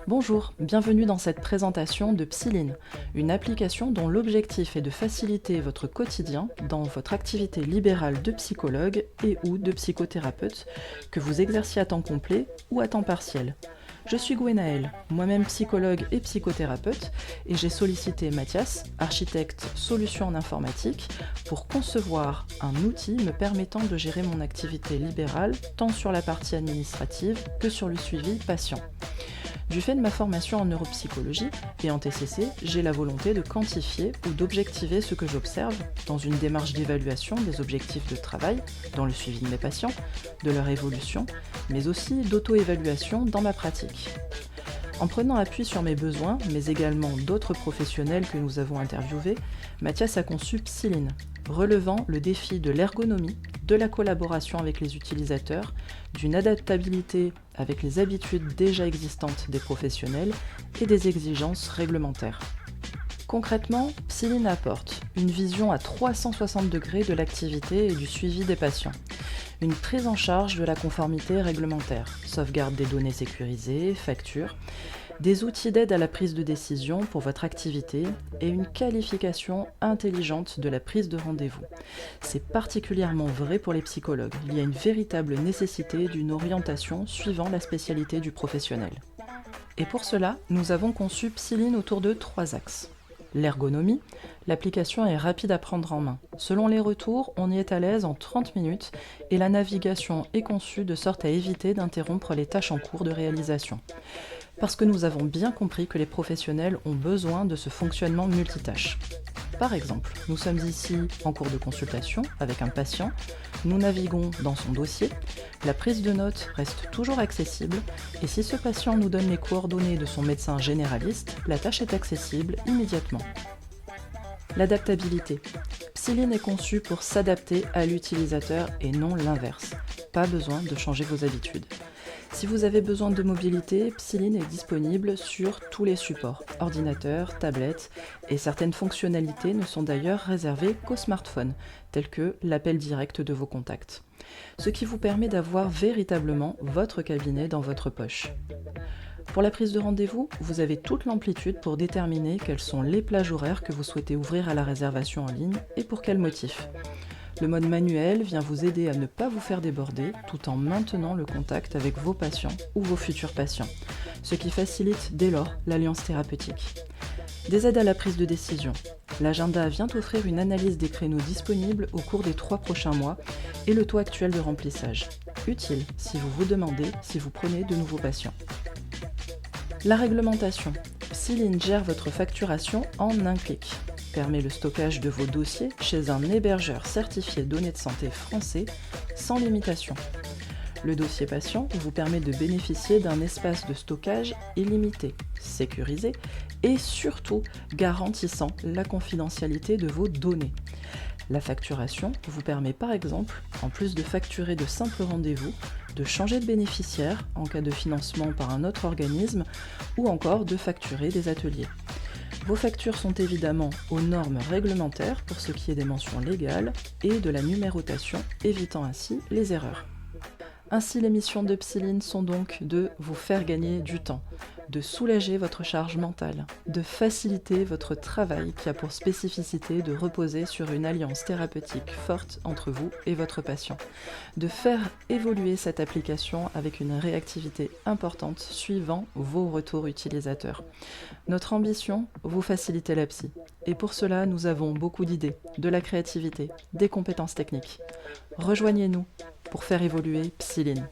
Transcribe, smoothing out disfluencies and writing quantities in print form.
Bonjour, bienvenue dans cette présentation de Psyline, une application dont l'objectif est de faciliter votre quotidien dans votre activité libérale de psychologue et ou de psychothérapeute, que vous exerciez à temps complet ou à temps partiel. Je suis Gwenaëlle, moi-même psychologue et psychothérapeute, et j'ai sollicité Mathias, architecte solutions en informatique, pour concevoir un outil me permettant de gérer mon activité libérale, tant sur la partie administrative que sur le suivi patient. Du fait de ma formation en neuropsychologie et en TCC, j'ai la volonté de quantifier ou d'objectiver ce que j'observe dans une démarche d'évaluation des objectifs de travail, dans le suivi de mes patients, de leur évolution, mais aussi d'auto-évaluation dans ma pratique. En prenant appui sur mes besoins, mais également d'autres professionnels que nous avons interviewés, Mathias a conçu Psyline, relevant le défi de l'ergonomie, de la collaboration avec les utilisateurs, d'une adaptabilité avec les habitudes déjà existantes des professionnels et des exigences réglementaires. Concrètement, Psyline apporte une vision à 360 degrés de l'activité et du suivi des patients, une prise en charge de la conformité réglementaire, sauvegarde des données sécurisées, factures, des outils d'aide à la prise de décision pour votre activité et une qualification intelligente de la prise de rendez-vous. C'est particulièrement vrai pour les psychologues. Il y a une véritable nécessité d'une orientation suivant la spécialité du professionnel. Et pour cela, nous avons conçu Psyline autour de 3 axes. L'ergonomie, l'application est rapide à prendre en main. Selon les retours, on y est à l'aise en 30 minutes et la navigation est conçue de sorte à éviter d'interrompre les tâches en cours de réalisation. Parce que nous avons bien compris que les professionnels ont besoin de ce fonctionnement multitâche. Par exemple, nous sommes ici en cours de consultation avec un patient, nous naviguons dans son dossier, la prise de notes reste toujours accessible et si ce patient nous donne les coordonnées de son médecin généraliste, la tâche est accessible immédiatement. L'adaptabilité. Psyline est conçue pour s'adapter à l'utilisateur et non l'inverse. Pas besoin de changer vos habitudes. Si vous avez besoin de mobilité, Psyline est disponible sur tous les supports, ordinateurs, tablettes, et certaines fonctionnalités ne sont d'ailleurs réservées qu'aux smartphones, tels que l'appel direct de vos contacts. Ce qui vous permet d'avoir véritablement votre cabinet dans votre poche. Pour la prise de rendez-vous, vous avez toute l'amplitude pour déterminer quelles sont les plages horaires que vous souhaitez ouvrir à la réservation en ligne et pour quel motif. Le mode manuel vient vous aider à ne pas vous faire déborder tout en maintenant le contact avec vos patients ou vos futurs patients, ce qui facilite dès lors l'alliance thérapeutique. Des aides à la prise de décision. L'agenda vient offrir une analyse des créneaux disponibles au cours des 3 prochains mois et le taux actuel de remplissage. Utile si vous vous demandez si vous prenez de nouveaux patients. La réglementation. Psyline gère votre facturation en un clic. Permet le stockage de vos dossiers chez un hébergeur certifié données de santé français sans limitation. Le dossier patient vous permet de bénéficier d'un espace de stockage illimité, sécurisé et surtout garantissant la confidentialité de vos données. La facturation vous permet par exemple, en plus de facturer de simples rendez-vous, de changer de bénéficiaire en cas de financement par un autre organisme ou encore de facturer des ateliers. Vos factures sont évidemment aux normes réglementaires pour ce qui est des mentions légales et de la numérotation, évitant ainsi les erreurs. Ainsi, les missions de Psyline sont donc de vous faire gagner du temps, de soulager votre charge mentale, de faciliter votre travail qui a pour spécificité de reposer sur une alliance thérapeutique forte entre vous et votre patient, de faire évoluer cette application avec une réactivité importante suivant vos retours utilisateurs. Notre ambition, vous faciliter la psy. Et pour cela, nous avons beaucoup d'idées, de la créativité, des compétences techniques. Rejoignez-nous pour faire évoluer Psyline.